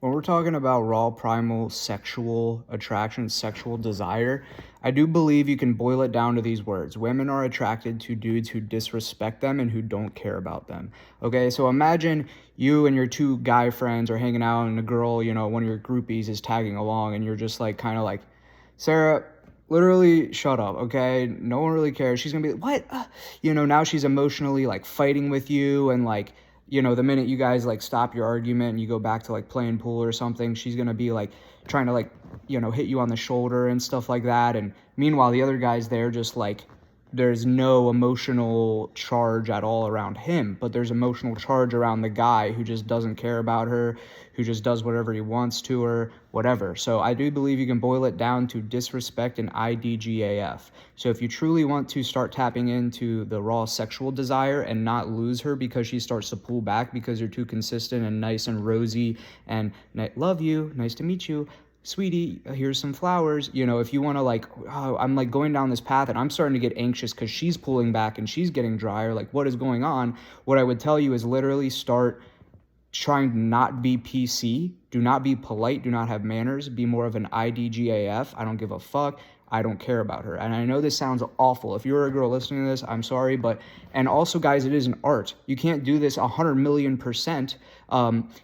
When we're talking about raw primal sexual attraction, sexual desire, I do believe you can boil it down to these words. Women are attracted to dudes who disrespect them and who don't care about them. Okay, so imagine you and your two guy friends are hanging out and a girl, one of your groupies is tagging along and you're just like, kind of like, Sarah, literally shut up, okay? No one really cares. She's gonna be like, what? Now she's emotionally like fighting with you and like, the minute you guys like stop your argument and you go back to like playing pool or something, she's gonna be like trying to like, hit you on the shoulder and stuff like that. And meanwhile, the other guy's there just like there's no emotional charge at all around him, but there's emotional charge around the guy who just doesn't care about her, who just does whatever he wants to her, whatever. So I do believe you can boil it down to disrespect and IDGAF. So if you truly want to start tapping into the raw sexual desire and not lose her because she starts to pull back because you're too consistent and nice and rosy and love you, nice to meet you, sweetie, here's some flowers. If you want to like, oh, I'm like going down this path and I'm starting to get anxious because she's pulling back and she's getting drier, like what is going on? What I would tell you is literally start trying to not be PC, do not be polite, do not have manners, be more of an IDGAF. I don't give a fuck. I don't care about her. And I know this sounds awful. If you're a girl listening to this, I'm sorry. And also, guys, it is an art. You can't do this 100,000,000%.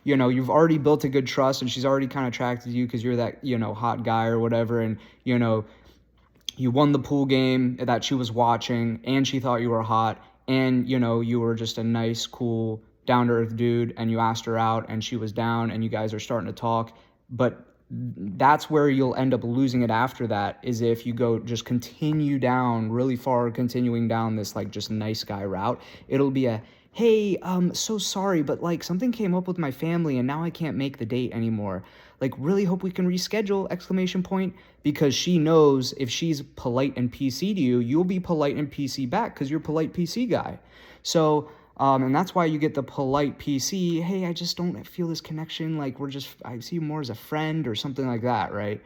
You've already built a good trust and she's already kind of attracted to you because you're that, hot guy or whatever. And, you won the pool game that she was watching and she thought you were hot. And, you were just a nice, cool, down-to-earth dude and you asked her out and she was down and you guys are starting to talk. But that's where you'll end up losing it after that, is if you go just continue down really far, continuing down this like just nice guy route. It'll be a, hey, so sorry, but like something came up with my family and now I can't make the date anymore. Like really hope we can reschedule, exclamation point, because she knows if she's polite and PC to you, you'll be polite and PC back because you're a polite PC guy. So and that's why you get the polite PC, hey, I just don't feel this connection, like I see you more as a friend or something like that, right?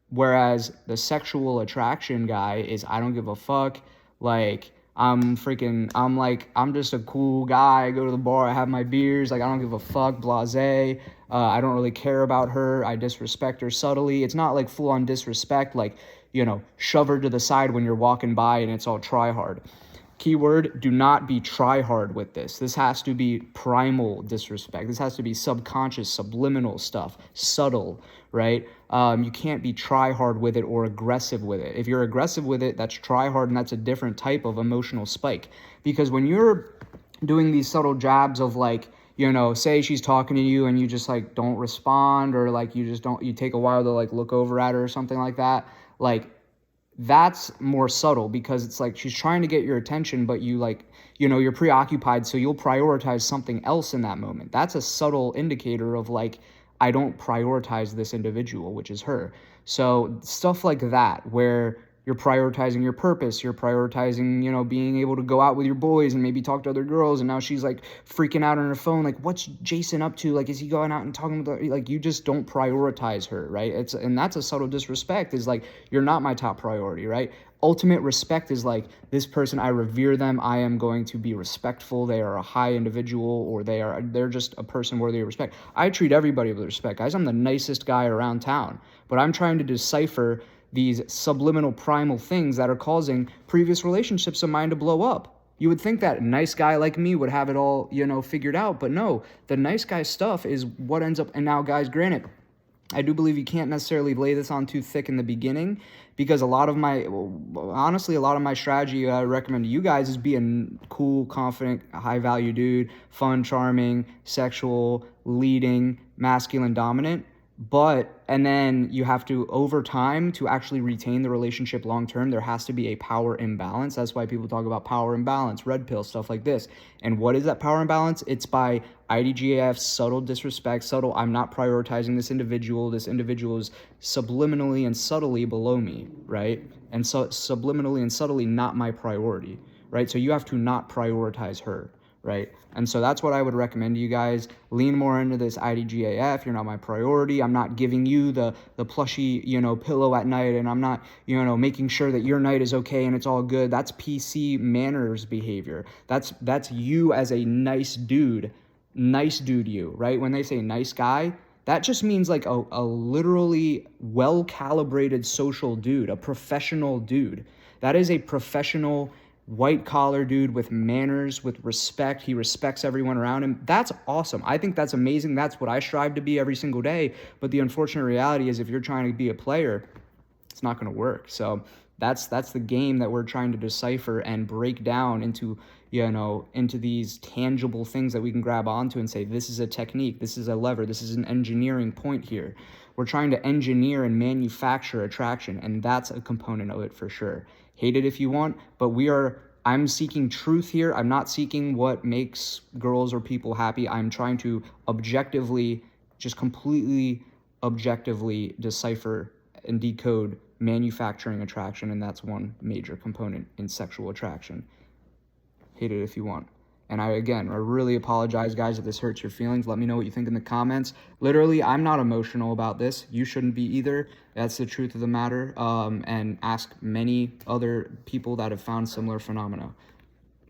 Whereas the sexual attraction guy is, I don't give a fuck, like, I'm just a cool guy, I go to the bar, I have my beers, like, I don't give a fuck, blasé, I don't really care about her, I disrespect her subtly. It's not like full-on disrespect, like, shove her to the side when you're walking by and it's all try hard. Keyword, do not be try hard with this. This has to be primal disrespect. This has to be subconscious, subliminal stuff, subtle, right? You can't be try hard with it or aggressive with it. If you're aggressive with it, that's try hard and that's a different type of emotional spike. Because when you're doing these subtle jabs of like, say she's talking to you and you just like don't respond, or like you take a while to like look over at her or something like that, like that's more subtle because it's like she's trying to get your attention, but you like, you're preoccupied, so you'll prioritize something else in that moment. That's a subtle indicator of like, I don't prioritize this individual, which is her. So stuff like that, where you're prioritizing your purpose, you're prioritizing, being able to go out with your boys and maybe talk to other girls, and now she's like freaking out on her phone, like, what's Jason up to? Like, is he going out and talking with her? Like, you just don't prioritize her, right? And that's a subtle disrespect, is like, you're not my top priority, right? Ultimate respect is like, this person, I revere them, I am going to be respectful, they are a high individual, or they're just a person worthy of respect. I treat everybody with respect, guys. I'm the nicest guy around town, but I'm trying to decipher these subliminal primal things that are causing previous relationships of mine to blow up. You would think that a nice guy like me would have it all, figured out, but no, the nice guy stuff is what ends up. And now, guys, granted, I do believe you can't necessarily lay this on too thick in the beginning, because a lot of my strategy I recommend to you guys is be a cool, confident, high value dude, fun, charming, sexual, leading, masculine, dominant. And then you have to, over time, to actually retain the relationship long term, there has to be a power imbalance. That's why people talk about power imbalance, red pill, stuff like this. And what is that power imbalance? It's by IDGAF, subtle disrespect, subtle, I'm not prioritizing this individual is subliminally and subtly below me, right? And so subliminally and subtly not my priority, right? So you have to not prioritize her, right? And so that's what I would recommend to you guys. Lean more into this IDGAF. You're not my priority. I'm not giving you the plushy, pillow at night, and I'm not, making sure that your night is okay and it's all good. That's PC manners behavior. That's you as a nice dude you, right? When they say nice guy, That just means like a literally well-calibrated social dude, a professional dude. That is a professional white collar dude with manners, with respect. He respects everyone around him. That's awesome. I think that's amazing. That's what I strive to be every single day. But the unfortunate reality is if you're trying to be a player, it's not going to work. So that's the game that we're trying to decipher and break down into, into these tangible things that we can grab onto and say, this is a technique, this is a lever, this is an engineering point here. We're trying to engineer and manufacture attraction, and that's a component of it for sure. Hate it if you want, but I'm seeking truth here. I'm not seeking what makes girls or people happy. I'm trying to objectively, just completely objectively decipher and decode manufacturing attraction, and that's one major component in sexual attraction. Hate it if you want. And I really apologize, guys, if this hurts your feelings. Let me know what you think in the comments. Literally, I'm not emotional about this. You shouldn't be either. That's the truth of the matter. And ask many other people that have found similar phenomena.